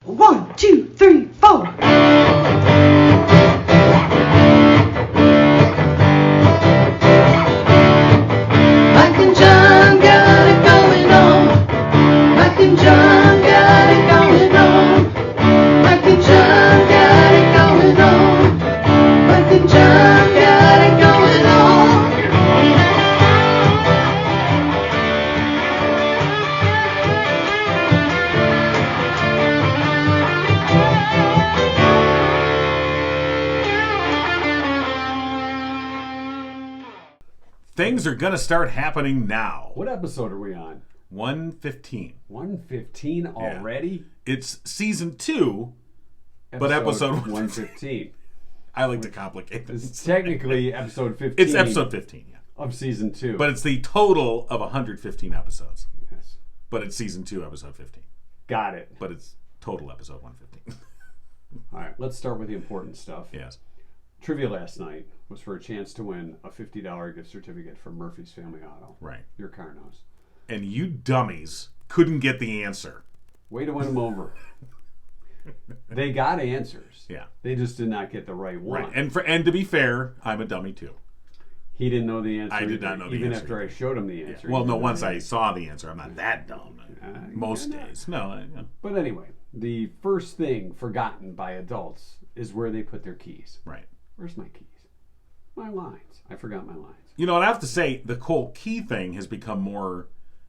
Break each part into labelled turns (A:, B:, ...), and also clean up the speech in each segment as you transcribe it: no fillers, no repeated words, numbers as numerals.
A: 1, 2, 3, 4. Mike and John got it going on. Mike and John got it going on. Mike and John got it going on. Mike and John got it going on.
B: Things are going to start happening now.
C: What episode are we on?
B: 115.
C: 115 already?
B: It's season 2, but episode
C: 115.
B: I like to complicate this.
C: It's technically episode 15.
B: It's episode 15, yeah.
C: Of season 2.
B: But it's the total of 115 episodes.
C: Yes.
B: But it's season 2, episode 15.
C: Got it.
B: But it's total episode 115.
C: All right, let's start with the important stuff.
B: Yes.
C: Trivia last night was for a chance to win a $50 gift certificate from Murphy's Family Auto.
B: Right.
C: Your car knows.
B: And you dummies couldn't get the answer.
C: Way to win them over. They got answers.
B: Yeah.
C: They just did not get the right one.
B: Right. And to be fair, I'm a dummy too.
C: He didn't know the answer.
B: I did not know the
C: even
B: answer.
C: after I showed him the answer.
B: Well,
C: he
B: no,
C: didn't
B: once
C: know the
B: I saw the answer, I'm not that dumb. Most
C: you're not.
B: days. No.
C: But anyway, the first thing forgotten by adults is where they put their keys.
B: Right.
C: Where's my keys? My lines. I forgot my lines.
B: You know, and I have to say, the whole key thing has become more...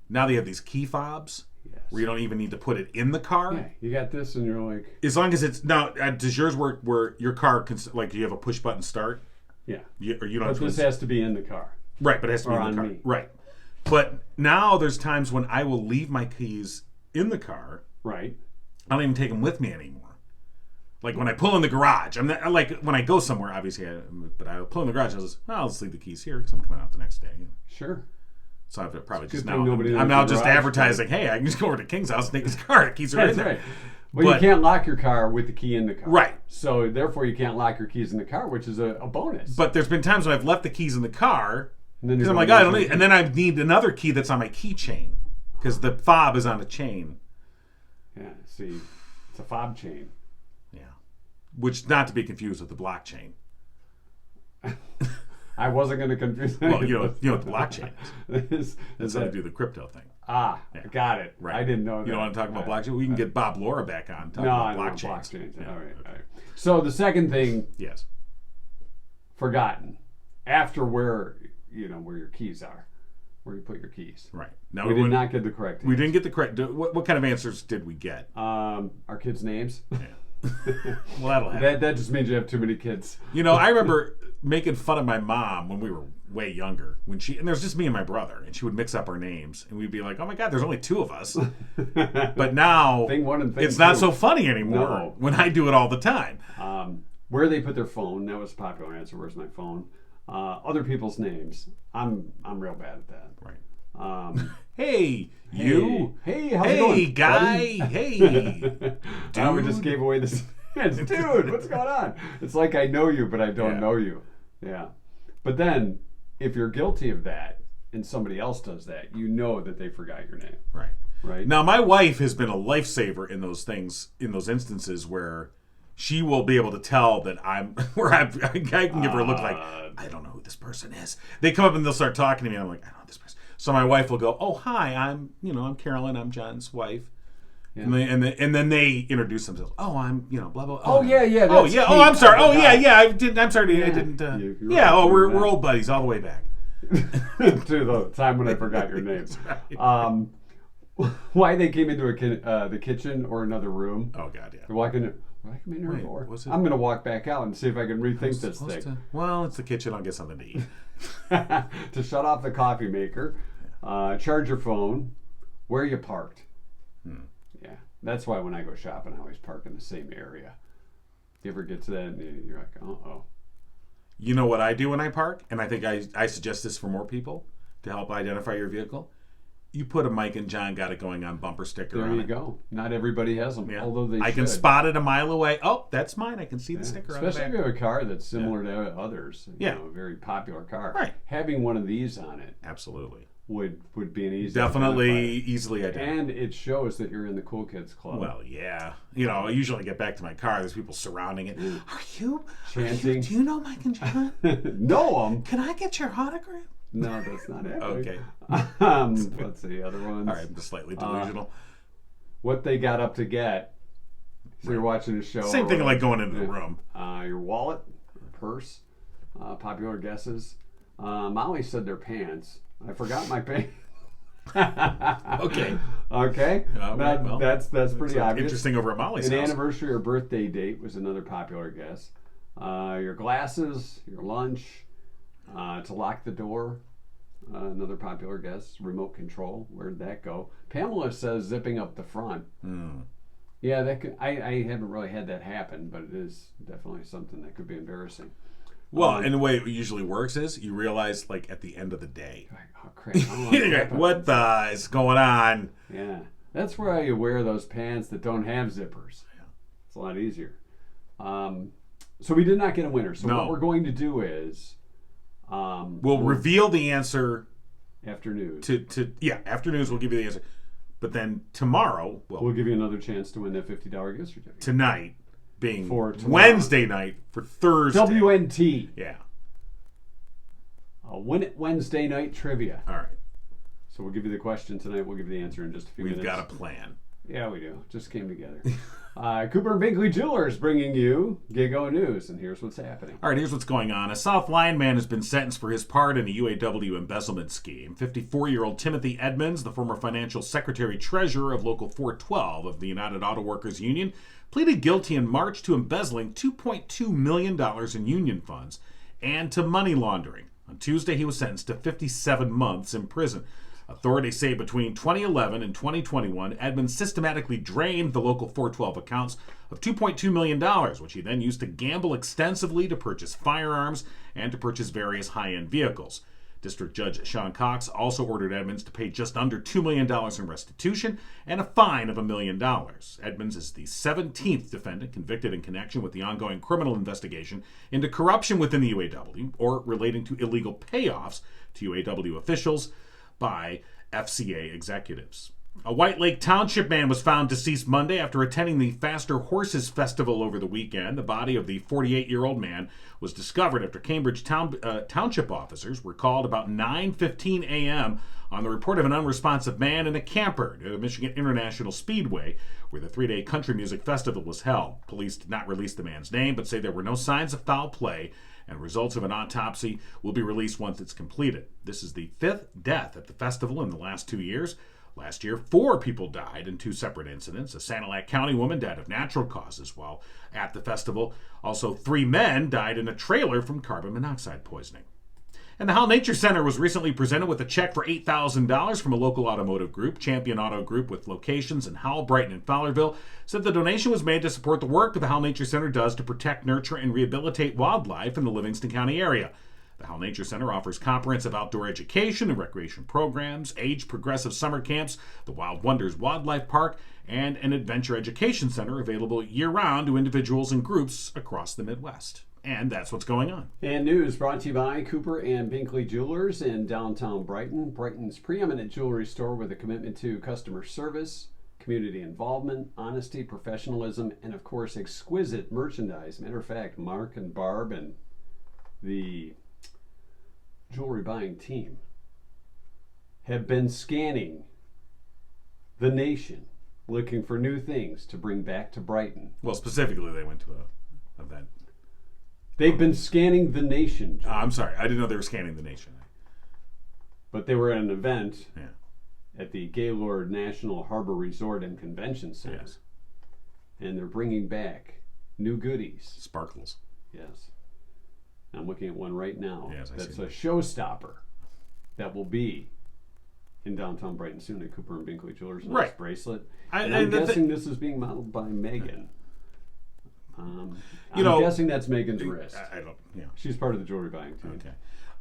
B: Now they have these key fobs
C: Yes.
B: where you don't even need to put it in the car.
C: Yeah, you got this and you're like...
B: As long as it's... Now, does yours work where your car can... Like, you have a push-button start?
C: Yeah.
B: Or you don't
C: But this has to be in the car.
B: Right, but it has to be
C: or
B: in the
C: on
B: car.
C: me.
B: Right. But now there's times when I will leave my keys in the car.
C: Right.
B: I don't even take them with me anymore. Like when I pull in the garage, I'm not, like when I go somewhere, obviously, but I pull in the garage. I'll just leave the keys here because I'm coming out the next day.
C: Sure.
B: So I've probably
C: It's a
B: just
C: good
B: now.
C: thing nobody
B: I'm
C: knows
B: now
C: the
B: just
C: garage,
B: advertising. Hey, I can just go over to King's house and take his car. The keys are in
C: That's
B: there.
C: right. Well,
B: But-
C: you can't lock your car with the key in the car.
B: Right.
C: So, therefore, you can't lock your keys in the car, which is a bonus.
B: But there's been times when I've left the keys in the car
C: And then
B: because
C: you're
B: I'm like,
C: going
B: I don't
C: to-
B: need, and then I need another key that's on my keychain because the fob is on a chain.
C: Yeah, see, it's a fob chain.
B: Yeah, which not to be confused with the blockchain.
C: I wasn't going to confuse
B: Well, you know what the blockchain is.
C: is
B: That's how they
C: that,
B: do the crypto thing.
C: got it.
B: Right.
C: I didn't know that.
B: You don't want to talk about blockchain? We can get Bob Laura back on. Talk
C: No,
B: about
C: I know
B: blockchains.
C: blockchains.
B: Yeah.
C: All right. So the second thing
B: Yes.
C: forgotten after where your keys are, where you put your keys.
B: Right. Now
C: We did not get the correct.
B: We didn't get the correct. What kind of answers did we get?
C: Our kids' names.
B: Yeah. Well, that'll happen.
C: That just means you have too many kids.
B: You know, I remember making fun of my mom when we were way younger. And there's just me and my brother, and she would mix up our names, and we'd be like, "Oh my God, there's only 2 of us." But now
C: Thing one and thing
B: it's not
C: two.
B: so funny anymore
C: No.
B: when I do it all the time.
C: Where they put their phone. That was a popular answer. Where's my phone? Other people's names. I'm real bad at that.
B: Right. Hey, you.
C: Hey, how's it going?
B: Hey, guy.
C: buddy?
B: Hey.
C: We just gave away this. Dude, what's going on? It's like I know you, but I don't
B: Yeah.
C: know you. Yeah. But then, if you're guilty of that, and somebody else does that, you know that they forgot your name.
B: Right.
C: Right?
B: Now, my wife has been a lifesaver in those things, in those instances where she will be able to tell that I can give her a look like, I don't know who this person is. They come up and they'll start talking to me, and I'm like, I don't know this person. So my wife will go, oh, hi, I'm Carolyn, I'm John's wife.
C: Yeah.
B: And then they introduce themselves. Oh, I'm, blah, blah.
C: Oh, yeah.
B: Oh,
C: that's
B: yeah.
C: Kate.
B: Oh, I'm sorry.
C: I
B: Oh, yeah,
C: forgot.
B: yeah. I didn't. I'm sorry. I didn't.
C: You're
B: Yeah.
C: right.
B: Oh,
C: You're
B: we're
C: right.
B: old buddies all the way back.
C: To the time when I forgot your name. Why they came into the kitchen or another room?
B: Oh God, yeah.
C: They're walking in. Why come in here
B: Wait,
C: for?
B: was it-
C: I'm going to walk back out and see if I can rethink this
B: Supposed
C: thing.
B: Well, it's the kitchen. I'll get something to eat.
C: To shut off the coffee maker, charge your phone, where you parked. Yeah, that's why when I go shopping, I always park in the same area. You ever get to that and you're like, oh.
B: You know what I do when I park? And I think I suggest this for more people to help identify your vehicle. You put a Mike and John Got It Going On bumper sticker
C: There
B: on
C: you
B: it.
C: go. Not everybody has them,
B: Yeah.
C: although they
B: I
C: should.
B: can spot it a mile away. Oh, that's mine. I can see the sticker on the
C: Especially
B: back.
C: if you have a car that's similar to others.
B: Yeah.
C: A very popular car.
B: Right.
C: Having one of these on it
B: Absolutely.
C: would be an easy
B: Definitely
C: identifier.
B: easily identified.
C: And it shows that you're in the cool kids club.
B: Well, yeah. I usually get back to my car. There's people surrounding it. Are you
C: Chanting.
B: do you know Mike and John?
C: Know 'em.
B: Can I get your autograph?
C: No, that's not happening.
B: Okay.
C: Let's see, other ones.
B: All right, I'm just slightly delusional.
C: What they got up to get. So you're watching a show.
B: Same thing like going into the room.
C: Your wallet, purse, popular guesses. Molly said their pants. I forgot my pants.
B: Okay.
C: Okay.
B: Well,
C: that's pretty obvious.
B: Interesting over at Molly's
C: An
B: house.
C: anniversary or birthday date was another popular guess. Your glasses, your lunch, to lock the door, another popular guess. Remote control, where'd that go? Pamela says zipping up the front. Yeah, that could, I haven't really had that happen, but it is definitely something that could be embarrassing.
B: Well, and the way it usually works is you realize, like, at the end of the day.
C: Oh, crap. I
B: What the is going on?
C: Yeah. That's why you wear those pants that don't have zippers.
B: Yeah.
C: It's a lot easier. So we did not get a winner. So
B: No.
C: what we're going to do is...
B: We'll reveal the answer
C: after news.
B: After news we'll give you the answer. But then tomorrow,
C: We'll give you another chance to win that $50 gift certificate.
B: tonight being
C: For tomorrow.
B: Wednesday night for Thursday.
C: WNT.
B: Yeah.
C: Win it Wednesday night trivia.
B: All right.
C: So we'll give you the question tonight. We'll give you the answer in just a few
B: We've
C: minutes.
B: got a plan.
C: Yeah, we do. Just came together. Cooper and Binkley Jewelers bringing you Gigo News, and here's what's happening.
B: All right, here's what's going on. A South Lyon man has been sentenced for his part in a UAW embezzlement scheme. 54-year-old Timothy Edmonds, the former financial secretary-treasurer of Local 412 of the United Auto Workers Union, pleaded guilty in March to embezzling $2.2 million in union funds and to money laundering. On Tuesday, he was sentenced to 57 months in prison. Authorities say between 2011 and 2021, Edmonds systematically drained the Local 412 accounts of $2.2 million, which he then used to gamble extensively, to purchase firearms, and to purchase various high-end vehicles. District Judge Sean Cox also ordered Edmonds to pay just under $2 million in restitution and a fine of $1 million. Edmonds is the 17th defendant convicted in connection with the ongoing criminal investigation into corruption within the UAW or relating to illegal payoffs to UAW officials by FCA executives. A White Lake Township man was found deceased Monday after attending the Faster Horses Festival over the weekend. The body of the 48-year-old man was discovered after Cambridge Township officers were called about 9:15 a.m. on the report of an unresponsive man in a camper near the Michigan International Speedway, where the 3-day country music festival was held. Police did not release the man's name, but say there were no signs of foul play, and results of an autopsy will be released once it's completed. This is the 5th death at the festival in the last 2 years. Last year, 4 people died in 2 separate incidents. A Sanilac County woman died of natural causes while at the festival. Also, 3 men died in a trailer from carbon monoxide poisoning. And the Howell Nature Center was recently presented with a check for $8,000 from a local automotive group. Champion Auto Group, with locations in Howell, Brighton, and Fowlerville, said the donation was made to support the work that the Howell Nature Center does to protect, nurture, and rehabilitate wildlife in the Livingston County area. The Howell Nature Center offers comprehensive outdoor education and recreation programs, age-progressive summer camps, the Wild Wonders Wildlife Park, and an adventure education center available year-round to individuals and groups across the Midwest. And that's what's going on.
C: And news brought to you by Cooper and Binkley Jewelers in downtown Brighton. Brighton's preeminent jewelry store with a commitment to customer service, community involvement, honesty, professionalism, and of course exquisite merchandise. Matter of fact, Mark and Barb and the jewelry buying team have been scanning the nation looking for new things to bring back to Brighton.
B: Well, specifically, they went to an event.
C: They've been scanning the nation, John.
B: I'm sorry. I didn't know they were scanning the nation.
C: But they were at an event
B: Yeah.
C: at the Gaylord National Harbor Resort and Convention Center.
B: Yes.
C: And they're bringing back new goodies.
B: Sparkles.
C: Yes. I'm looking at one right now.
B: Yes, I
C: That's
B: see
C: a showstopper that will be in downtown Brighton soon at Cooper and Binkley Jewelers. Nice
B: Right.
C: bracelet.
B: And
C: I'm
B: the
C: guessing this is being modeled by Megan. I'm
B: You know,
C: guessing that's Megan's wrist.
B: I don't. Yeah.
C: She's part of the jewelry buying team.
B: Okay.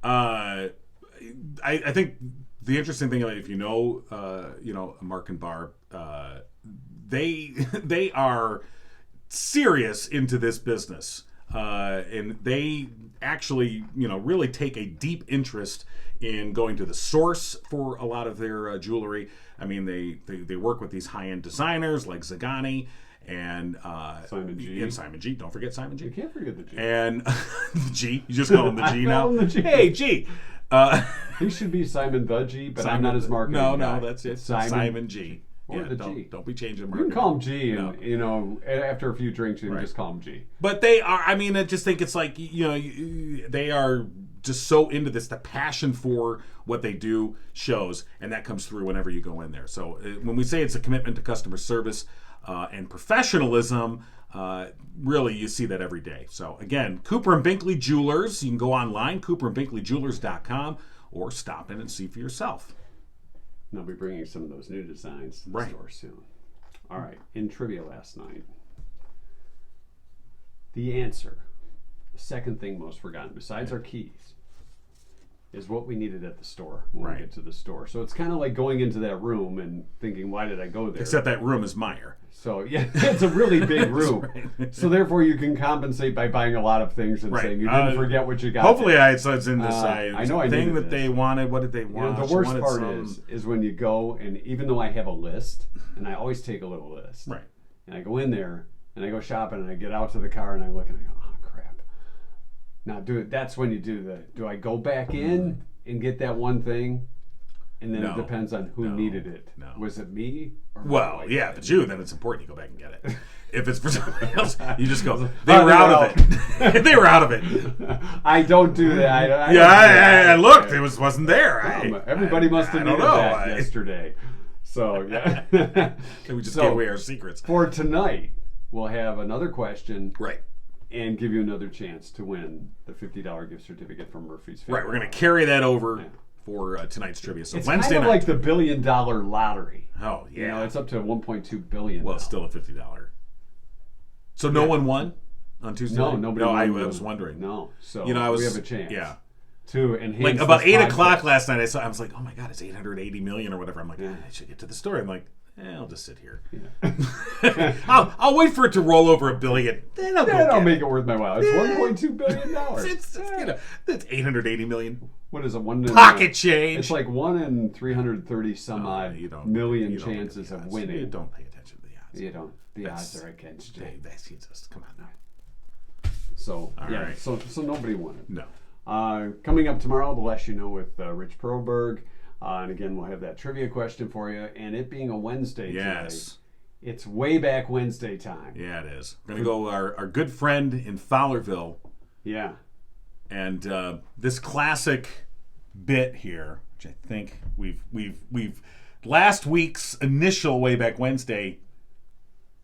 B: I think the interesting thing, if you know, Mark and Barb, they are serious into this business. and they actually, really take a deep interest in going to the source for a lot of their jewelry. I mean, they work with these high-end designers like Zagani and
C: Simon G.
B: And Simon G. Don't forget Simon G.
C: You can't forget the G.
B: And the G. You just call him the G
C: I
B: now.
C: call him the G.
B: Hey, G.
C: He should be Simon the G, but
B: Simon,
C: I'm not his marketing guy.
B: No, that's it. Simon G.
C: Or the G.
B: Don't be changing
C: You
B: marketing.
C: can call him G, and after a few drinks, you can just call him G.
B: But they are. I mean, I just think it's like they are just so into this. The passion for what they do shows, and that comes through whenever you go in there. So when we say it's a commitment to customer service and professionalism, really you see that every day. So again, Cooper and Binkley Jewelers. You can go online, cooperandbinkleyjewelers.com, or stop in and see for yourself.
C: And I'll be bringing some of those new designs to the store soon. All right, in trivia last night, the answer, the second thing most forgotten, besides our keys, is what we needed at the store when we get to the store. So it's kind of like going into that room and thinking, why did I go there?
B: Except that room is Meyer.
C: So yeah, it's a really big room. So therefore, you can compensate by buying a lot of things and saying you didn't forget what you got.
B: Hopefully, it's in this
C: I know I
B: thing that
C: this.
B: they wanted. What did they want?
C: The worst part is when you go, and even though I have a list, and I always take a little list,
B: right?
C: And I go in there and I go shopping and I get out to the car and I look and I go, oh crap. Now that's when you do I go back in and get that one thing? And then it depends on who needed it.
B: No.
C: Was it me?
B: Well, yeah, if it's you, then it's important you go back and get it. If it's for somebody else, you just go, they were out of it. They were out of it.
C: I don't do that.
B: I looked. It wasn't there.
C: Everybody must have needed that yesterday. So, yeah.
B: We just gave away our secrets.
C: For tonight, we'll have another question.
B: Right.
C: And give you another chance to win the $50 gift certificate from Murphy's Family.
B: Right, we're going to carry that over for tonight's trivia. So
C: it's
B: Wednesday
C: kind of
B: night.
C: like the $1 billion lottery.
B: Oh, yeah.
C: It's up to $1.2 billion.
B: Well, it's still a $50. So no one won on Tuesday night?
C: No, nobody
B: won.
C: won.
B: I was wondering.
C: No. So
B: we have
C: a chance.
B: Yeah.
C: To enhance
B: like about
C: this
B: 8 o'clock
C: podcast.
B: last night, I was like, oh my God, it's 880 million or whatever. I'm like, I should get to the store. I'm like, I'll just sit here. Yeah. I'll wait for it to roll over $1 billion. Then I'll
C: make it worth my while. It's $1.2 billion.
B: It's 880 million.
C: What is it?
B: Pocket change.
C: It's like 1 in 330 some odd million chances of winning.
B: You don't pay attention to the odds.
C: You don't. The odds are against you.
B: That's just come on now.
C: So
B: right.
C: So nobody won it.
B: No.
C: Coming up tomorrow, the Less You Know with Rich Perlberg. And again, we'll have that trivia question for you. And it being a Wednesday today, it's Wayback Wednesday time.
B: Yeah, it is. We're going to go our good friend in Fowlerville.
C: Yeah.
B: And this classic bit here, which I think we've last week's initial Wayback Wednesday,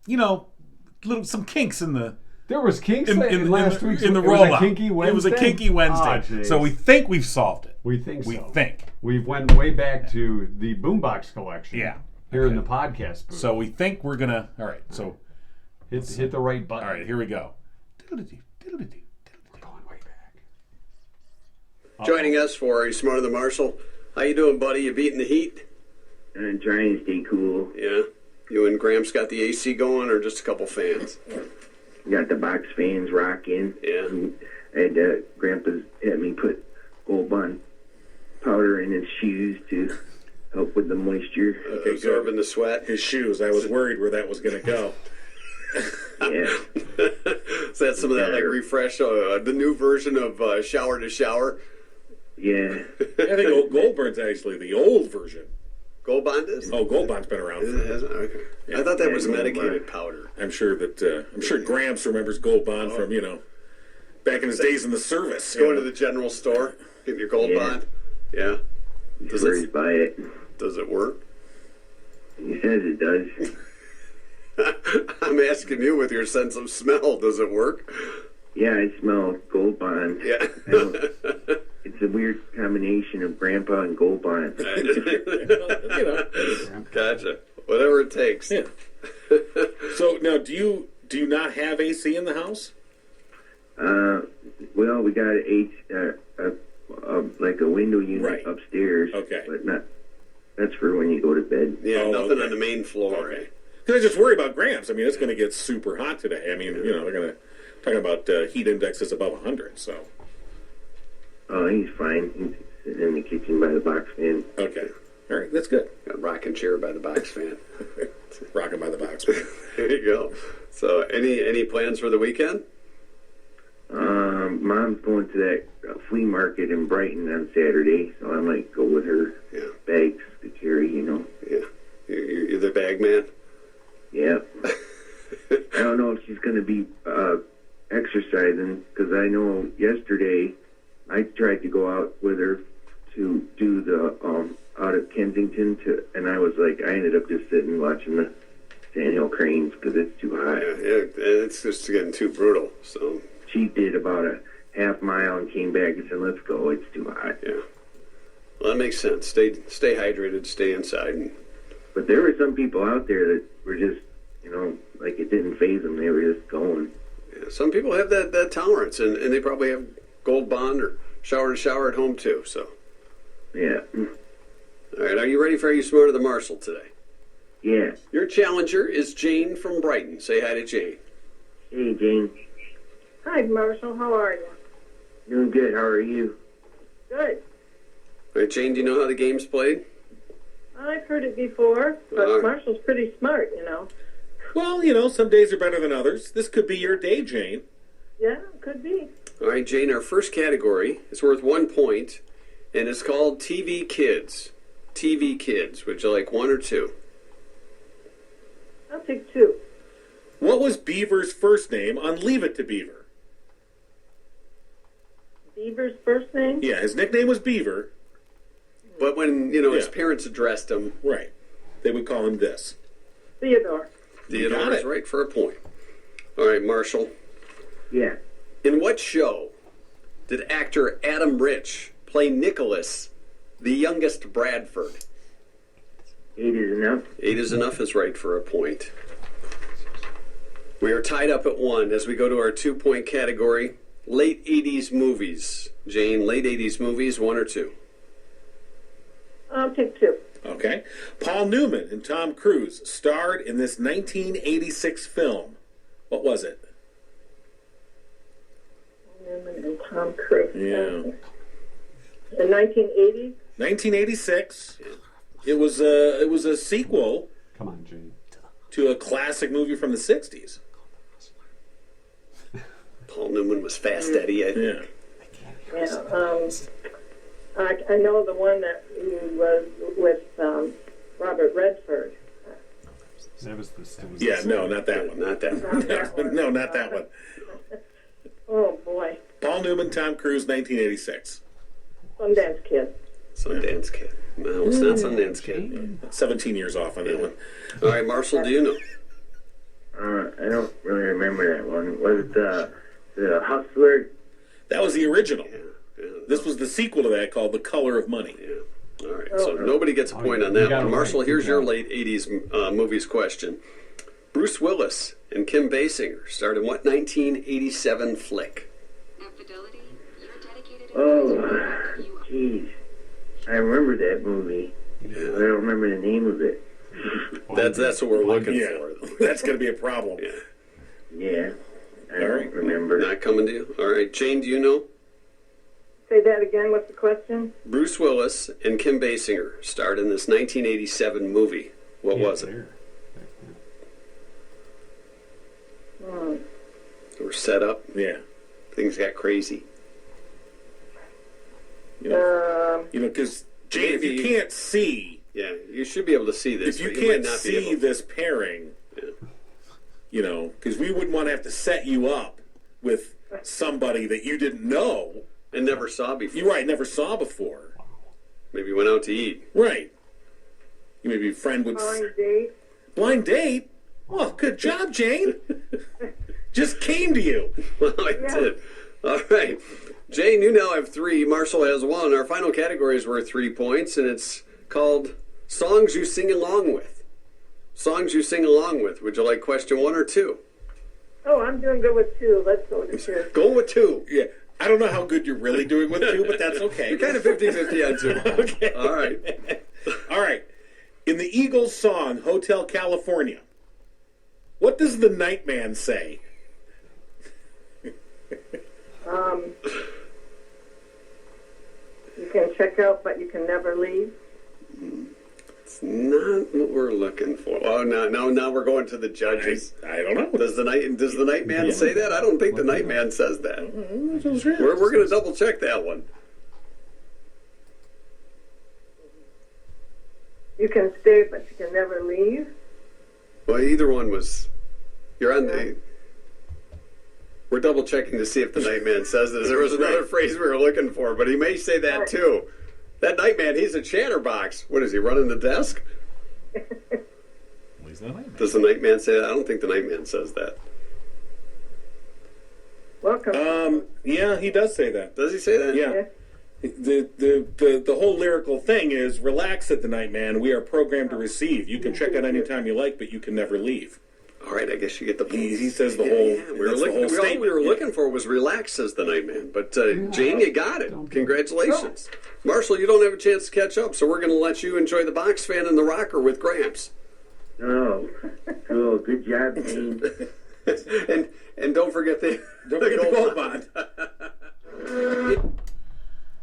B: some kinks in the...
C: There was kinks in last week's
B: in the rollout. It was a kinky Wednesday. So we think we've solved it.
C: We think so.
B: We think.
C: We've went way back to the Boombox collection.
B: Yeah.
C: Here in the podcast booth.
B: So we think we're going to... All right. So
C: hit the right button.
B: All right. Here we go.
C: We're going way back.
D: Joining us for Are You Smarter Than Marshall? How you doing, buddy? You beating the heat?
E: I'm trying to stay cool.
D: Yeah. You and Gramps got the AC going, or just a couple fans?
E: Got the box fans rocking.
D: Yeah.
E: And Grandpa's had me put Gold Bond powder in his shoes to help with the moisture.
D: Okay, absorbing the sweat.
B: His shoes. I was worried where that was going to go.
E: Yeah.
D: Is that some of that, like, refresh, the new version of Shower to Shower?
E: Yeah.
B: I think Gold Bond's actually the old version.
D: Gold Bond is?
B: Oh, Gold Bond's been around.
D: Okay. Yeah. I thought that was
E: Gold
D: medicated
E: Bond.
D: powder.
B: I'm sure Gramps remembers Gold Bond from, back in his days in the service.
D: Going to the general store, getting your Gold Bond? Yeah.
E: Does
D: it work?
E: He says it does.
D: I'm asking you with your sense of smell, does it work?
E: Yeah, I smell Gold Bond.
D: Yeah.
E: It's a weird combination of Grandpa and Gold Bond.
D: Gotcha. Whatever it takes.
B: Yeah. So now, do you not have AC in the house?
E: Well, we got like a window unit upstairs.
B: Okay.
E: But not. That's for when you go to bed.
D: Yeah, nothing on the main floor.
B: Okay. Because I just worry about Gramps. I mean, it's going to get super hot today. I mean, they're going to talking about heat indexes above 100. So.
E: Oh, he's fine. He's sitting in the kitchen by the box fan.
B: Okay. All right. That's good.
C: Got a rocking chair by the box fan.
B: Rocking by the box fan.
C: There you go. So, any plans for the weekend?
E: Mom's going to that flea market in Brighton on Saturday, so I might go with her.
C: Yeah.
E: Bags to carry, you know.
C: Yeah. You're the bag man?
E: Yeah. I don't know if she's going to be exercising, because I know yesterday I tried to go out with her to do the out of Kensington, and I was like, I ended up just sitting watching the sandhill cranes because it's too high.
C: Yeah, it's just getting too brutal. So
E: she did about a half mile and came back and said, "Let's go. It's too hot."
C: yeah, well, that makes sense. Stay hydrated. Stay inside.
E: But there were some people out there that were just, you know, like it didn't faze them. They were just going.
C: Yeah, some people have that tolerance, and they probably have Gold Bond or shower to shower at home too. So
E: Yeah.
C: all right, are you ready for Are You Smarter Than Marshall today?
E: Yeah.
C: Your challenger is Jane from Brighton. Say hi to Jane.
E: Hey, Jane.
F: Hi, Marshall. How are you?
E: Doing good. How are you?
F: Good.
C: All right, Jane, do you know how the game's played?
F: I've heard it before, but Marshall's pretty smart, you know.
B: Well, you know, some days are better than others. This could be your day, Jane.
F: Yeah, could be.
C: All right, Jane, our first category is worth 1 point, and it's called TV Kids. TV Kids. Would you like 1 or 2?
F: I'll take 2.
B: What was Beaver's first name on Leave It to Beaver?
F: Beaver's first name?
B: Yeah, his nickname was Beaver.
C: But when, you know, his
B: Yeah.
C: parents addressed him,
B: Right. They would call him this.
F: Theodore.
B: You got
C: Theodore is
B: it.
C: right for a point. All right, Marshall.
E: Yeah.
C: In what show did actor Adam Rich play Nicholas, the youngest Bradford?
E: 8 is enough.
C: 8 is enough is right for a point. We are tied up at 1 as we go to our 2-point category. Late 80s movies. Jane, late 80s movies, 1 or 2?
F: I'll take 2.
B: Okay. Paul Newman and Tom Cruise starred in this 1986 film. What was it?
F: Newman and Tom Cruise.
B: Yeah.
F: The 1980s?
B: 1986. It was a sequel
C: Come on, Jane.
B: to a classic movie from the 60s.
C: Paul Newman was Fast Eddie, I think.
B: Yeah.
F: Yeah. I know the one that was with Robert Redford.
C: That was the
B: Yeah, no, not that one.
C: Not that one.
F: Not that one.
B: No, not that one.
F: Oh, boy.
B: Paul Newman, Tom Cruise, 1986.
F: Sundance Kid.
C: Sundance Kid. No, it's not Sundance Kid.
B: 17 years off on that one.
C: All right, Marshall, do you know?
E: I don't really remember that one. Was it the Hustler?
B: That was the original.
C: Yeah.
B: This was the sequel to that called The Color of Money.
C: All right, so nobody gets a point on that one. Marshall, here's your late 80s movies question. Bruce Willis and Kim Basinger starred in what 1987 flick?
E: Oh, jeez. I remember that movie. I don't remember the name of it.
C: That's what we're looking
B: Yeah,
C: for.
B: that's going to be a problem.
E: Yeah. I
B: All
E: don't
B: right.
E: remember.
C: Not coming to you? All right, Jane, do you know?
F: Say that again. What's the question?
C: Bruce Willis and Kim Basinger starred in this 1987 movie. What was it? They were set up.
B: Yeah.
C: Things got crazy.
B: You know, because Jane, if you can't see,
C: Yeah, you should be able to see this.
B: if you
C: but might
B: can't
C: not be
B: see
C: able.
B: this pairing, you know, because we wouldn't want to have to set you up with somebody that you didn't know.
C: And never saw before.
B: You never saw before.
C: Maybe went out to eat.
B: Right. You maybe a friend would
F: Blind date.
B: blind date. Well, good job, Jane. Just came to you.
C: Well, I did. All right. Jane, you now have 3. Marshall has 1. Our final category is worth 3 points, and it's called Songs You Sing Along With. Songs you sing along with. Would you like question 1 or 2?
F: Oh, I'm doing good with 2. Let's go with 2.
C: Go with 2.
B: Yeah. I don't know how good you're really doing with 2, but that's okay.
C: You're kind of 50-50 on 2.
B: Okay.
C: All right.
B: All right. In the Eagles song, Hotel California, what does the Nightman say?
F: You can check out, but you can never leave.
D: It's not what we're looking for. Oh, now we're going to the judges.
B: I don't know.
D: Does the night man say that? I don't think the night man says that. We're going to double check that one.
F: You can stay, but you can never leave.
D: Well, either one was. You're on the. We're double checking to see if the night man says this. There was another phrase we were looking for, but he may say that too. That night man, he's a chatterbox. What is he running the desk?
B: He's the night man.
D: Does the night man say that? I don't think the night man says that.
F: Welcome.
G: Yeah, he does say that.
D: Does he say that?
G: Yeah. The whole lyrical thing is relax at the night man. We are programmed to receive. You can check out anytime you like, but you can never leave.
D: All right, I guess you get the point.
G: He says the whole.
D: All we were looking for was relax, says the night man. But Jane, you got it. Congratulations. Marshall, you don't have a chance to catch up, so we're going to let you enjoy the box fan and the rocker with Gramps.
E: Oh, cool. Good job, Jane.
D: and don't forget the
G: gold bond.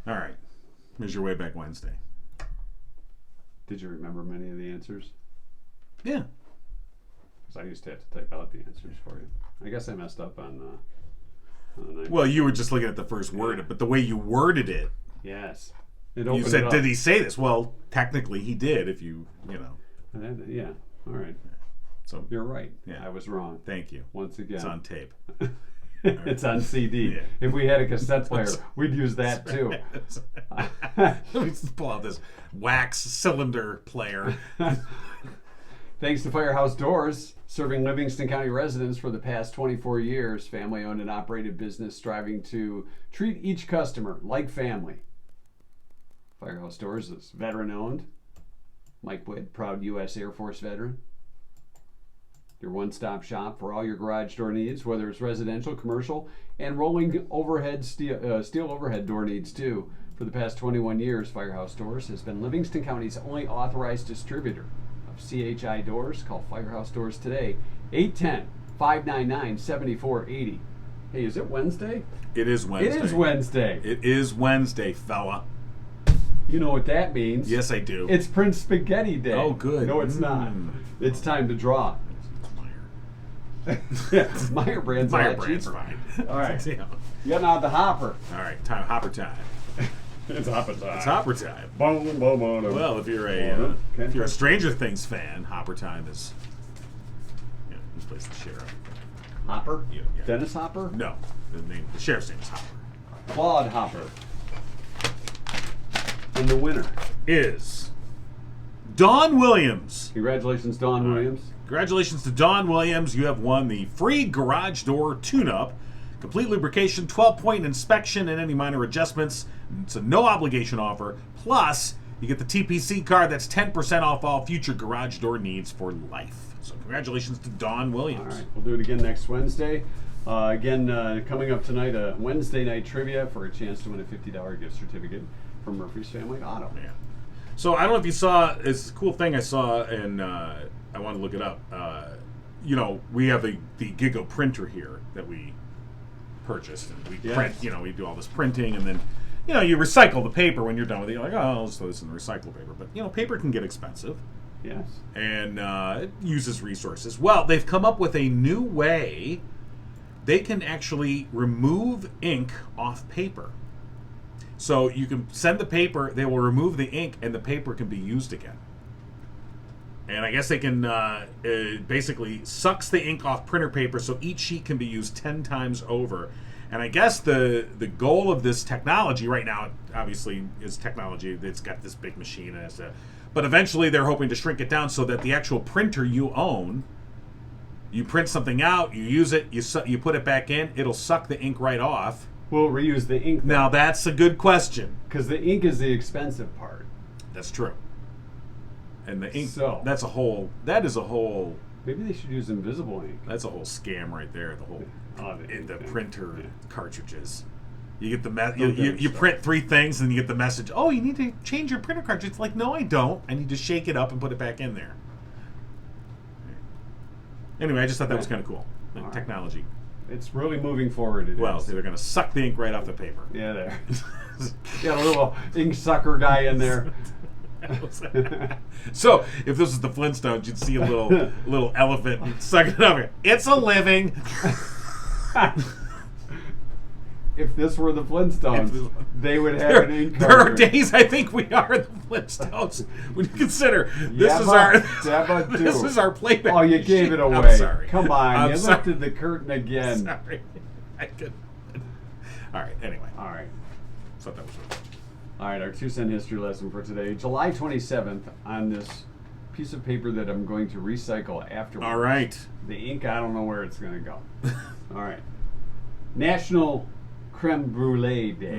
B: All right. Here's your Wayback Wednesday.
C: Did you remember many of the answers?
B: Yeah.
C: Because I used to have to type out the answers for you. I guess I messed up on the night.
B: Well, you were just looking at the first word, but the way you worded it,
C: Yes.
B: you said, "Did he say this?" Well, technically, he did. If you know.
C: Yeah. All right.
B: So
C: You're right.
B: Yeah.
C: I was wrong.
B: thank you.
C: Once again.
B: It's on tape.
C: It's on CD.
B: Yeah.
C: If we had a cassette player, we'd use that too.
B: Let me just pull out this wax cylinder player.
C: Thanks to Firehouse Doors, serving Livingston County residents for the past 24 years, family-owned and operated business striving to treat each customer like family. Firehouse Doors is veteran-owned. Mike Witt, proud U.S. Air Force veteran. Your one-stop shop for all your garage door needs, whether it's residential, commercial, and rolling overhead steel overhead door needs too. For the past 21 years, Firehouse Doors has been Livingston County's only authorized distributor of CHI doors. Call Firehouse Doors today, 810-599-7480. Hey, is it Wednesday?
B: It is Wednesday.
C: It is Wednesday.
B: It is Wednesday, fella.
C: You know what that means.
B: Yes, I do.
C: It's Prince Spaghetti Day.
B: Oh, good.
C: No, it's not. It's time to draw. Yeah, Meyer brand's
B: Meyer
C: a lot
B: brand's
C: cheaper.
B: fine.
C: All right.
B: Yeah.
C: Getting out the hopper.
B: All right, hopper time.
C: It's hopper time.
B: It's hopper time.
C: Boom, boom, boom.
B: Well, if you're a Stranger Things fan, Hopper Time is. Yeah, who plays the sheriff?
C: Hopper?
B: Yeah.
C: Dennis Hopper?
B: No, the sheriff's name is Hopper.
C: Claude Hopper. And the winner
B: Is Dawn Williams.
C: Congratulations, Dawn Williams.
B: Congratulations to Dawn Williams. You have won the free garage door tune-up, complete lubrication, 12-point inspection, and any minor adjustments. It's a no-obligation offer. Plus, you get the TPC card that's 10% off all future garage door needs for life. So congratulations to Dawn Williams.
C: All right, we'll do it again next Wednesday. Coming up tonight, a Wednesday night trivia for a chance to win a $50 gift certificate from Murphy's Family Auto.
B: Yeah. So I don't know if you saw, it's a cool thing I saw, and I want to look it up. We have the Gigo printer here that we purchased, and we print. We do all this printing, and then you recycle the paper when you're done with it. You're like, oh, I'll just throw this in the recycle paper. But paper can get expensive.
C: Yes.
B: And it uses resources. Well, they've come up with a new way. They can actually remove ink off paper. So you can send the paper, they will remove the ink, and the paper can be used again. And I guess they can, it basically sucks the ink off printer paper, so each sheet can be used 10 times over. And I guess the goal of this technology right now, obviously, is technology that's got this big machine, but eventually they're hoping to shrink it down so that the actual printer you own, you print something out, you use it, you put it back in, it'll suck the ink right off.
C: We'll reuse the ink.
B: Now that's a good question.
C: Because the ink is the expensive part.
B: That's true. And the ink,
C: So-
B: that is a whole,
C: Maybe they should use invisible ink.
B: that's a whole scam right there, the whole, the
C: ink.
B: printer
C: Yeah.
B: cartridges. You get the you
C: stuff.
B: print 3 things and you get the message, oh, you need to change your printer cartridge. It's like, no, I don't. I need to shake it up and put it back in there. Anyway, I just thought that was kind of cool.
C: All right.
B: Technology.
C: It's really moving forward. It
B: Well,
C: is.
B: they're going to suck the ink right off the paper.
C: Yeah, there. Got a little ink sucker guy in there.
B: So, if this was the Flintstones, you'd see a little elephant sucking it up. It's a living.
C: If this were the Flintstones, they would have an ink
B: There are
C: cartridge.
B: days I think we are the Flintstones. When you consider this
C: This
B: is our playback.
C: Oh, you
B: machine.
C: gave it away.
B: I'm sorry.
C: Come on,
B: I'm
C: you
B: sorry.
C: lifted the curtain again.
B: Sorry. I could. All right. Anyway,
C: All right.
B: so that was it.
C: All right, our 2-cent history lesson for today, July 27th, on this piece of paper that I'm going to recycle afterwards.
B: All right.
C: The ink, I don't know where it's going to go. All right. National Creme Brulee Day.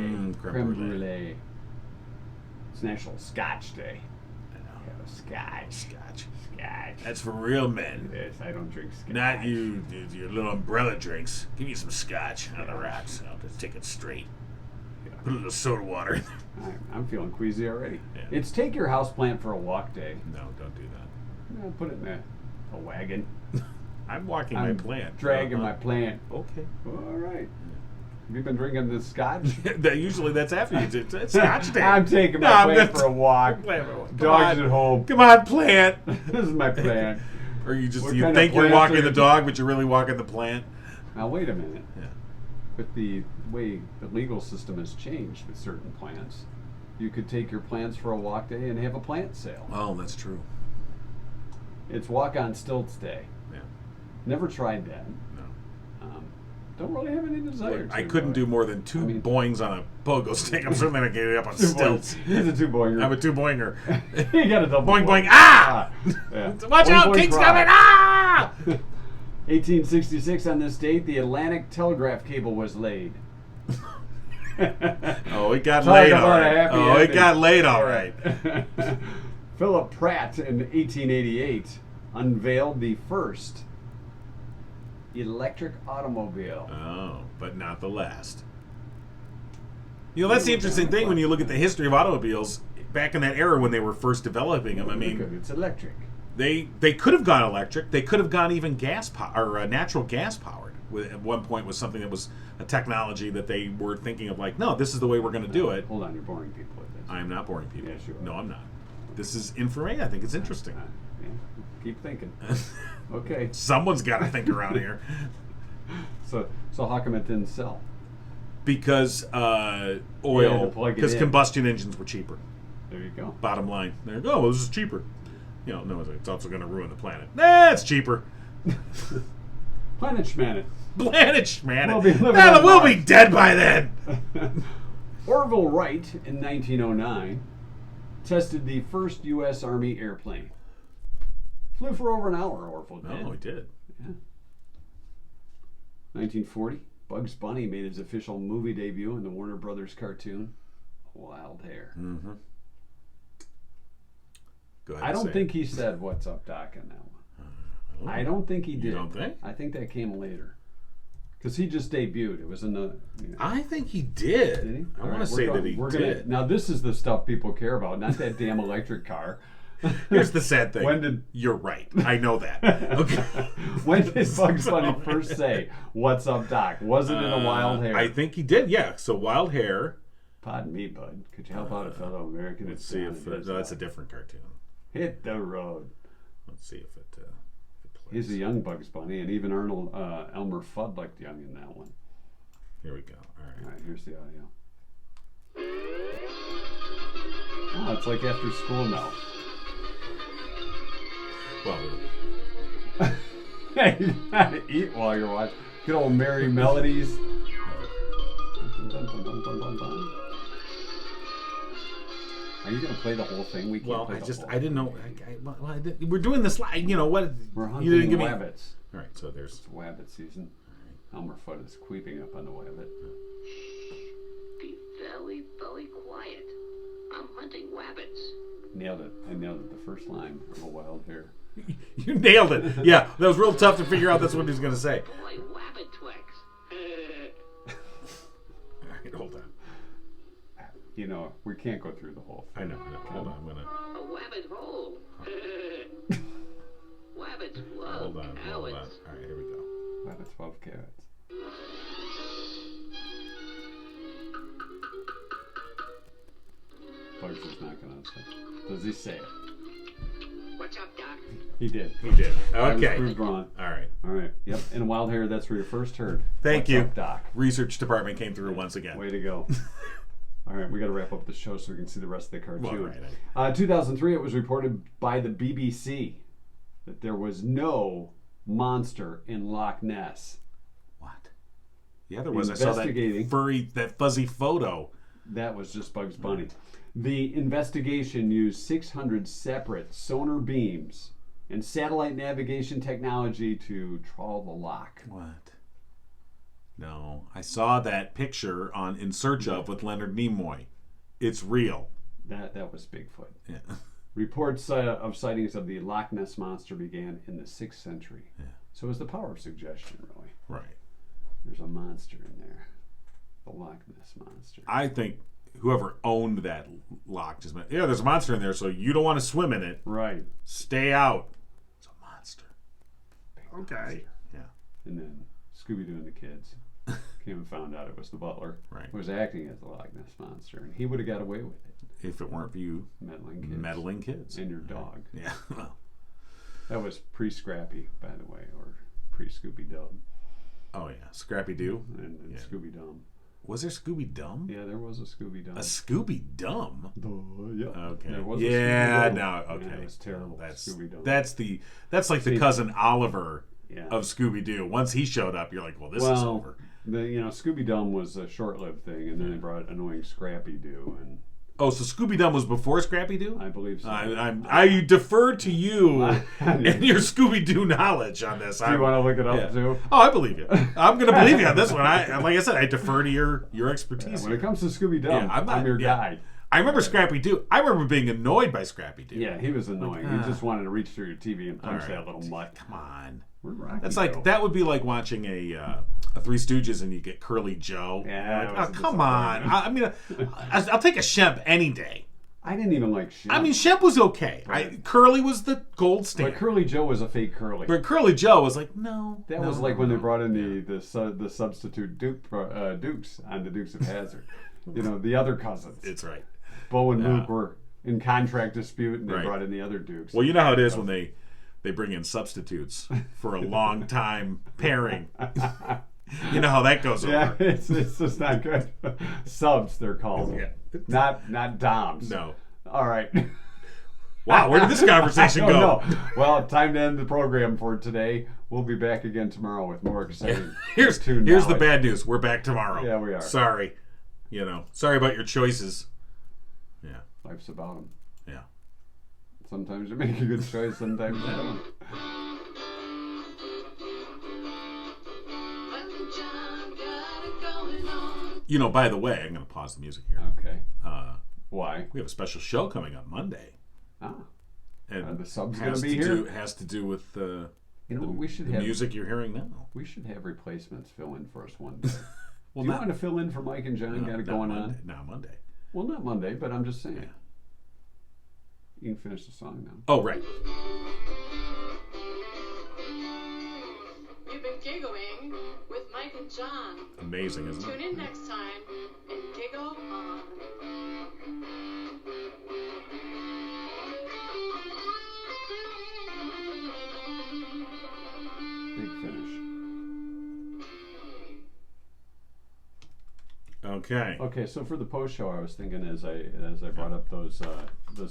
B: Creme brulee.
C: It's National Scotch Day. Have a scotch.
B: Scotch.
C: Scotch.
B: That's for real men.
C: Yes, I don't drink scotch.
B: Not you, dude, your little umbrella drinks. Give me some scotch on the rocks. I'll just take it straight. Put a little soda water in there.
C: I'm feeling queasy already.
B: Yeah.
C: It's Take Your Houseplant for a Walk Day.
B: No, don't do that.
C: I'll put it in a wagon.
B: I'm walking
C: I'm
B: my plant.
C: dragging my plant.
B: Okay.
C: All right. Have you been drinking this scotch?
B: Usually that's after you. It's Scotch Day.
C: I'm taking my plant for a walk. Dog's at home.
B: Come on, plant.
C: This is my plant.
B: Or you just
C: What
B: you
C: kind of
B: think you're
C: plants
B: walking
C: are
B: the
C: you-
B: dog, but you're really walking the plant.
C: Now wait a minute.
B: Yeah.
C: With the way the legal system has changed with certain plants, you could take your plants for a walk day and have a plant sale.
B: Oh, that's true.
C: It's Walk on Stilts Day.
B: Yeah.
C: Never tried that.
B: No.
C: Don't really have any desire to.
B: I couldn't do more than two boings on a pogo stick. I'm certainly not getting up on
C: Two
B: stilts.
C: boings. He's a two-boinger.
B: I'm a two-boinger.
C: You got a double
B: Boing,
C: boing.
B: boing. Ah!
C: Yeah.
B: Watch
C: Boing,
B: out,
C: boing,
B: King's
C: cry.
B: coming! Ah!
C: 1866, on this date, the Atlantic telegraph cable was laid.
B: Oh, it got
C: Talk
B: laid all
C: about a
B: right.
C: happy
B: Oh, it
C: ending.
B: got laid all right.
C: Philip Pratt in 1888 unveiled the first electric automobile.
B: Oh, but not the last. You know, that's the interesting thing when you look at the history of automobiles back in that era when they were first developing them. I mean,
C: It's electric.
B: they could have gone electric. They could have gone even natural gas powered. At one point, was something that was a technology that they were thinking of. Like, no, this is the way we're going to do it.
C: Hold on, you're boring people with this.
B: I am not boring people.
C: Yes, you are.
B: No, I'm not. This is information. I think it's interesting.
C: Yeah, keep thinking. Okay.
B: Someone's got to think around here.
C: So how come it didn't sell?
B: Because
C: You had
B: oil,
C: to plug it
B: because
C: in.
B: combustion engines were cheaper.
C: There you go.
B: Bottom line, there you go. Well, this is cheaper. You know, no, it's also going to ruin the planet. Nah, it's cheaper.
C: Planet Schmanet.
B: Planet, man.
C: We'll be living on
B: We'll be
C: Mars.
B: dead by then.
C: Orville Wright in 1909 tested the first U.S. Army airplane. Flew for over an hour, Orville did.
B: No, he did.
C: Yeah. 1940, Bugs Bunny made his official movie debut in the Warner Brothers cartoon, Wild Hare.
B: Mm-hmm. Go ahead.
C: I
B: and
C: don't
B: say
C: think
B: it.
C: he said "What's up, Doc" in that one. I don't think he did.
B: You don't think?
C: I think that came later. Because he just debuted. It was in the...
B: I think he did.
C: Did he?
B: I
C: All
B: want
C: right,
B: to say
C: we're
B: that
C: gonna-
B: he
C: we're
B: did.
C: Gonna, now, this is the stuff people care about, not that damn electric car.
B: Here's the sad thing.
C: When did-
B: You're right. I know that. Okay.
C: When did Bugs Bunny first say, "What's up, Doc"? Was it in a Wild Hare?
B: I think he did. Yeah. So Wild Hare.
C: Pardon me, bud. Could you help out a fellow American?
B: Let's see if no, that's a different cartoon.
C: Hit the road.
B: Let's see if it plays.
C: He's a young Bugs Bunny, and even Arnold Elmer Fudd looked young in that one.
B: Here we go. All
C: All
B: right.
C: right, here's the audio. Oh, it's like after school now.
B: Well,
C: You gotta eat while you're watching. Good old merry melodies. Are you gonna play the whole thing? We can't play the whole
B: I didn't know. We're doing this. You know what?
C: We're
B: You
C: hunting
B: didn't give me.
C: wabbits.
B: All right. So there's.
C: It's wabbit season. Elmer Fudd is creeping up on the wabbit.
H: Be very, very quiet. I'm hunting rabbits.
C: Nailed it. I nailed it. The first line of a Wild Hare.
B: You nailed it. Yeah, that was real tough to figure out. That's what he's going to say.
H: Boy, rabbit tricks.
B: All right, hold on.
C: You know, we can't go through the whole thing.
B: I know. Hold on. I'm gonna.
H: A rabbit hole. Rabbits love
B: Hold on. All
H: carrots.
B: right, here we go.
C: Rabbits love carrots. Archer's knocking on stuff. Does he say it?
H: What's up, Doc?
C: He did.
B: He did.
C: I was
B: Okay.
C: proved wrong.
B: All right.
C: All right. Yep. And Wild Hare, that's where you first heard.
B: Thank
C: What's
B: you.
C: up, Doc?
B: Research department came through once again.
C: Way to go. All right, we got to wrap up the show so we can see the rest of the cartoon.
B: Well, right.
C: 2003, it was reported by the BBC that there was no monster in Loch Ness.
B: What? Yeah, there was. I saw that fuzzy photo.
C: That was just Bugs Bunny. The investigation used 600 separate sonar beams and satellite navigation technology to trawl the loch.
B: What? No, I saw that picture on In Search Of with Leonard Nimoy. It's real.
C: That was Bigfoot.
B: Yeah.
C: Reports of sightings of the Loch Ness monster began in the 6th century.
B: Yeah.
C: So it was the power of suggestion, really.
B: Right.
C: There's a monster in there. The Loch Ness monster.
B: I think whoever owned that loch just meant, yeah, there's a monster in there, so you don't want to swim in it.
C: Right.
B: Stay out. It's a monster.
C: Big
B: Okay.
C: monster.
B: Yeah.
C: And then Scooby-Doo and the kids came and found out it was the butler
B: Right.
C: who was acting as the Loch Ness monster, and he would have got away with it.
B: If it weren't for you
C: Meddling kids. And your dog.
B: Yeah. Well.
C: That was pre-Scrappy, by the way, or pre-Scooby-Doo.
B: Oh, yeah. Scrappy Doo.
C: And
B: Yeah.
C: Scooby-Dum.
B: Was there Scooby Dum?
C: Yeah, there was a Scooby-Dum.
B: A Scooby Dum?
C: Yeah.
B: Okay.
C: There was
B: Yeah,
C: a Scooby-Dum.
B: no, okay.
C: Yeah, it was terrible.
B: That's
C: Scooby-Dum.
B: that's like the cousin Oliver
C: Yeah.
B: of Scooby Doo. Once he showed up, you're like, well, this is over.
C: Scooby-Dum was a short-lived thing, and then they brought annoying Scrappy-Doo, and
B: Oh, so Scooby Dum was before Scrappy Doo?
C: I believe so.
B: I defer to you and your Scooby Doo knowledge on this.
C: Do you want to look it up too?
B: Oh, I believe you. I'm going to believe you on this one. Like I said, I defer to your expertise.
C: When it comes to Scooby-Dum,
B: Yeah,
C: I'm your guy.
B: I remember Scrappy Doo. I remember being annoyed by Scrappy Doo.
C: Yeah, he was annoying. He just wanted to reach through your TV and punch
B: All right.
C: that little mutt.
B: Come on.
C: We're Rocky
B: That's like
C: Joe.
B: that would be like watching a Three Stooges and you get Curly Joe.
C: Yeah,
B: Like,
C: that was
B: oh, come on. I'll take a Shemp any day.
C: I didn't even like Shemp.
B: I mean, Shemp was okay.
C: Right.
B: Curly was the gold standard.
C: But Curly Joe was a fake Curly.
B: But Curly Joe was like, no.
C: That was like when they brought in the substitute Dukes on the Dukes of Hazzard. The other cousins.
B: It's right.
C: Bo and Luke were in contract dispute, and they
B: Right.
C: brought in the other Dukes.
B: Well, you know how it is when they bring in substitutes for a long time pairing. You know how that goes over.
C: Yeah, it's just not good. Subs, they're called.
B: Yeah.
C: Not Doms.
B: No.
C: All right.
B: Wow, where did this conversation go?
C: No. Well, time to end the program for today. We'll be back again tomorrow with more exciting.
B: Here's
C: cartoon
B: the
C: knowledge.
B: bad news. We're back tomorrow.
C: Yeah, we are.
B: Sorry. Sorry about your choices. Yeah.
C: Life's about them.
B: Yeah.
C: Sometimes you make a good choice, sometimes you don't.
B: By the way, I'm going to pause the music here.
C: Okay. Why?
B: We have a special show coming up Monday.
C: Ah.
B: And
C: Are the subs
B: has
C: gonna be
B: to
C: here?
B: do- has to do with the
C: We should
B: the
C: have
B: music you're hearing now.
C: We should have replacements fill in for us one day.
B: Well,
C: Do you
B: not-
C: want to fill in for Mike and John? Got it going on?
B: No, Monday.
C: Well, not Monday, but I'm just saying.
B: Yeah.
C: You can finish the song now.
B: Oh, right.
I: You've been giggling with Mike and John.
B: Amazing, isn't
I: Tune
B: it?
I: in next time and giggle on.
C: Big finish.
B: Okay.
C: Okay, so for the post show, I was thinking as I brought up those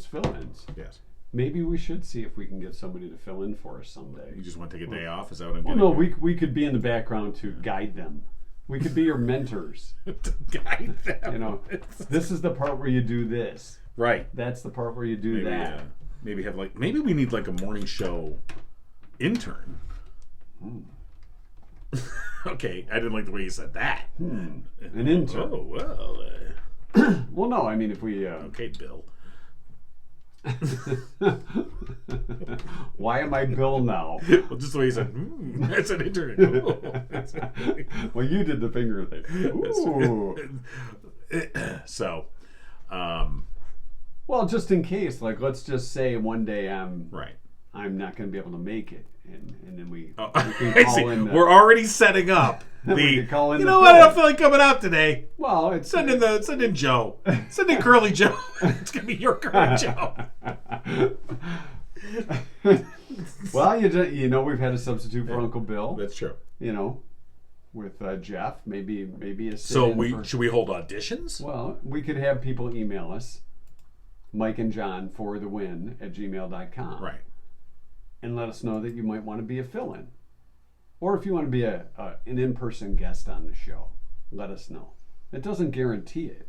C: fill-ins.
B: Yes.
C: Maybe we should see if we can get somebody to fill in for us someday.
B: You just want to take a day off? Is that what I'm
C: Well,
B: getting
C: no,
B: at?
C: we could be in the background to guide them. We could be your mentors.
B: To guide them.
C: This is the part where you do this.
B: Right.
C: That's the part where you do
B: Maybe,
C: that.
B: maybe we need like a morning show intern. Okay, I didn't like the way you said that.
C: An intern.
B: Oh, well.
C: Well, no, I mean if we.
B: Okay, Bill.
C: Why am I Bill now?
B: Well, just the way you said, that's an intern. Oh.
C: Well, you did the finger thing. Ooh.
B: So,
C: Well, just in case, like, let's just say one day I'm
B: right.
C: I'm not going to be able to make it, and then we
B: Oh,
C: can
B: I
C: call
B: see.
C: in.
B: We're already setting up
C: We can call in
B: you
C: the
B: know what? I don't
C: phone.
B: feel like coming out today.
C: Well, it's
B: Send in Joe. Send in Curly Joe. It's gonna be your Curly Joe.
C: Well, you know we've had a substitute for Uncle Bill.
B: That's true.
C: You know, with Jeff, maybe a
B: So
C: sit-in
B: should we hold auditions?
C: Well, we could have people email us, Mike and John for the win at gmail.com.
B: Right.
C: And let us know that you might want to be a fill-in. Or if you want to be an in-person guest on the show, let us know. It doesn't guarantee it.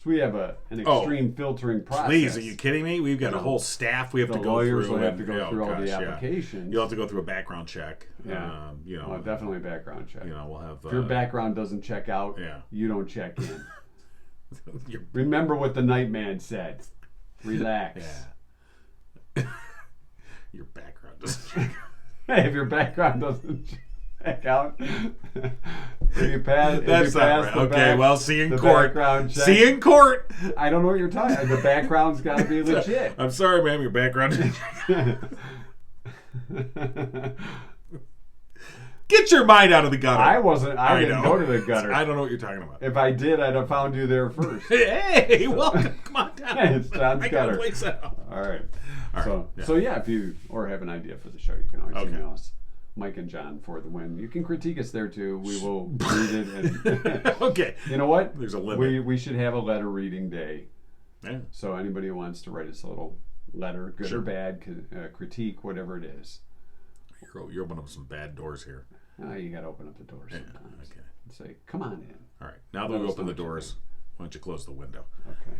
C: So we have an extreme filtering process.
B: Please, are you kidding me? We've got a whole staff we have to go through.
C: The lawyers will have to go through all
B: gosh,
C: the
B: yeah.
C: applications.
B: You'll have to go through a background check.
C: Yeah.
B: You know,
C: Well, definitely a background check.
B: you know, we'll have.
C: If your background doesn't check out,
B: Yeah.
C: you don't check in.
B: your-
C: Remember what the Nightman said. Relax.
B: Yeah. Your background doesn't check out.
C: If your background doesn't check out, if you pass,
B: That's not right. Okay, well, see you in court.
C: Background check.
B: See you in court.
C: I don't know what you're talking about. The background's got to be legit.
B: I'm sorry, ma'am. Your background doesn't check out. Get your mind out of the gutter.
C: I didn't
B: know.
C: go to the gutter.
B: I don't know what you're talking about.
C: If I did, I'd have found you there first.
B: Hey, welcome. Come on down.
C: It's John's
B: I got a
C: gutter.
B: place out.
C: All right.
B: All right,
C: So yeah, if you have an idea for the show, you can always
B: Okay.
C: email us, Mike and John for the win. You can critique us there too. We will read it. And
B: Okay.
C: you know what?
B: There's a limit.
C: We should have a letter reading day.
B: Yeah.
C: So anybody who wants to write us a little letter, good
B: Sure.
C: or bad, critique, whatever it is.
B: You're opening up some bad doors here.
C: You got to open up the door
B: Yeah,
C: sometimes.
B: okay.
C: And say, come on in.
B: All right. Now that
C: Let
B: we
C: us
B: open
C: know
B: the
C: what you
B: doors, why don't you close the window?
C: Okay.